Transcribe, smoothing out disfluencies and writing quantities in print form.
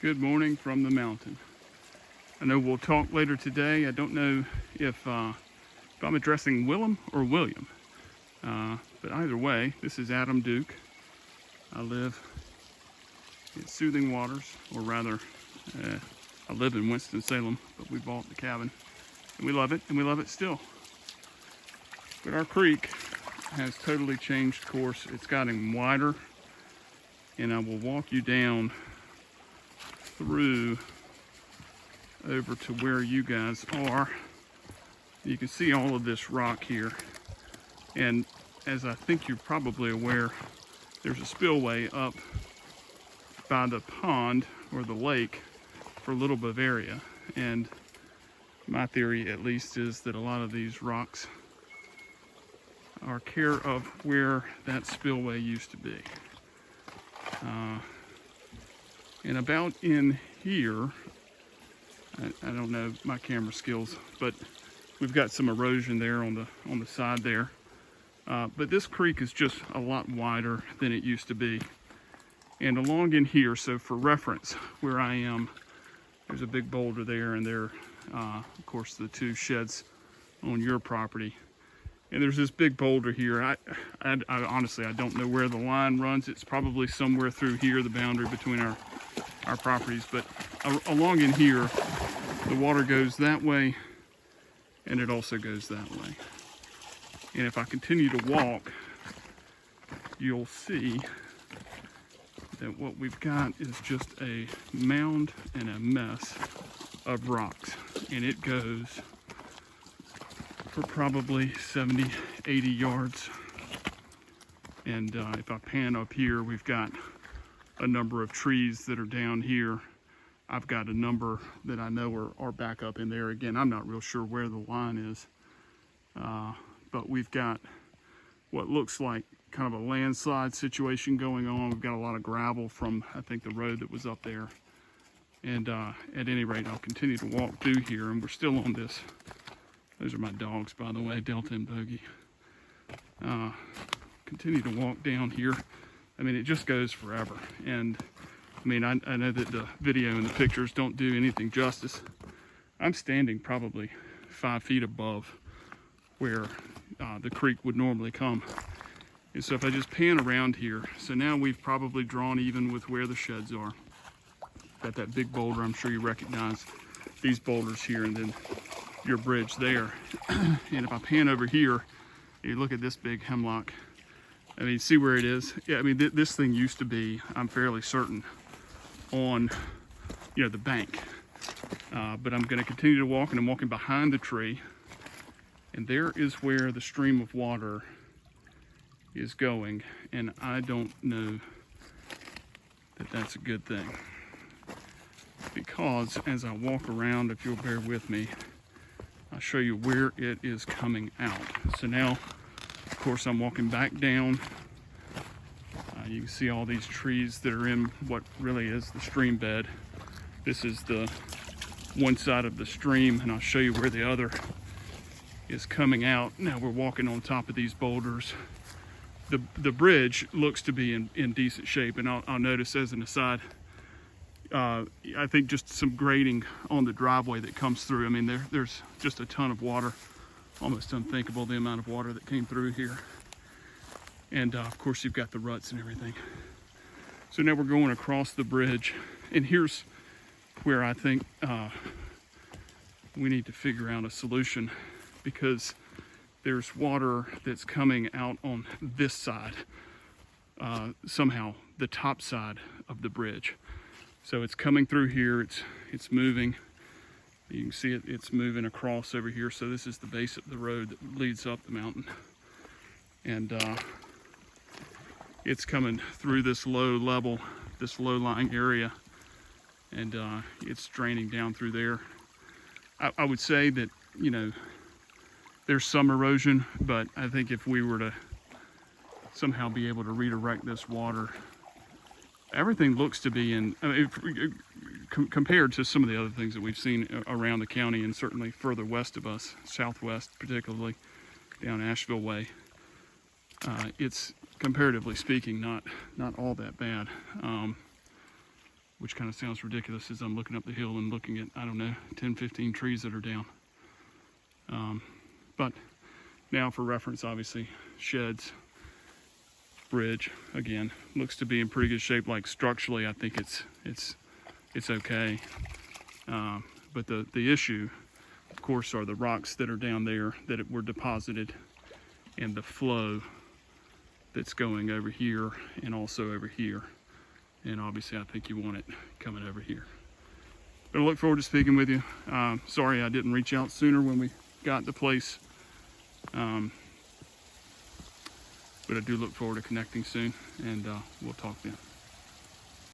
Good morning from the mountain. I know we'll talk later today. I don't know if I'm addressing Willem or William, but either way, this is Adam Duke. I live in Soothing Waters, or rather, I live in Winston-Salem, but we bought the cabin, and we love it still. But our creek has totally changed course. It's gotten wider, and I will walk you down through over to where you guys are. You can see all of this rock here, and as I think you're probably aware, there's a spillway up by the pond or the lake for Little Bavaria, and my theory at least is that a lot of these rocks are care of where that spillway used to be. And about in here, I don't know my camera skills, but we've got some erosion there on the side there. But this creek is just a lot wider than it used to be. And along in here, so for reference, where I am, there's a big boulder there, and there, of course, the two sheds on your property. And there's this big boulder here. I honestly, I don't know where the line runs. It's probably somewhere through here, the boundary between our properties. But along in here, the water goes that way, and it also goes that way. And if I continue to walk, you'll see that what we've got is just a mound and a mess of rocks. And it goes for probably 70, 80 yards. And if I pan up here, we've got a number of trees that are down here. I've got a number that I know are back up in there. Again, I'm not real sure where the line is, but we've got what looks like kind of a landslide situation going on. We've got a lot of gravel from, I think, the road that was up there. And at any rate, I'll continue to walk through here, and we're still on this. Those are my dogs, by the way, Delta and Bogey. Continue to walk down here. I mean, it just goes forever. And I mean, I know that the video and the pictures don't do anything justice. I'm standing probably 5 feet above where the creek would normally come. And so if I just pan around here, so now we've probably drawn even with where the sheds are. Got that big boulder, I'm sure you recognize these boulders here, and then your bridge there. And if I pan over here, you look at this big hemlock. I mean, see where it is? Yeah, I mean, this thing used to be, I'm fairly certain, on, you know, the bank. But I'm gonna continue to walk, and I'm walking behind the tree. And there is where the stream of water is going. And I don't know that that's a good thing. Because as I walk around, if you'll bear with me, I'll show you where it is coming out. So now, of course, I'm walking back down. You can see all these trees that are in what really is the stream bed. This is the one side of the stream, and I'll show you where the other is coming out. Now we're walking on top of these boulders. The bridge looks to be in decent shape, and I'll notice as an aside, I think just some grading on the driveway that comes through. I mean, there's just a ton of water, almost unthinkable the amount of water that came through here. And of course you've got the ruts and everything. So now we're going across the bridge, and here's where I think we need to figure out a solution, because there's water that's coming out on this side, somehow the top side of the bridge. So it's coming through here, it's moving. You can see it's moving across over here. So this is the base of the road that leads up the mountain. And it's coming through this low level, this low-lying area, and it's draining down through there. I would say that, you know, there's some erosion, but I think if we were to somehow be able to redirect this water, everything looks to be in, I mean, compared to some of the other things that we've seen around the county, and certainly further west of us, southwest particularly, down Asheville way, it's comparatively speaking not all that bad. which kind of sounds ridiculous as I'm looking up the hill and looking at, I don't know, 10, 15 trees that are down. But now for reference, obviously, sheds, bridge, again, looks to be in pretty good shape. Like structurally, I think it's okay. But the issue, of course, are the rocks that are down there that were deposited, and the flow that's going over here and also over here. And obviously I think you want it coming over here. But I look forward to speaking with you. Sorry I didn't reach out sooner when we got the place. But I do look forward to connecting soon, and we'll talk then.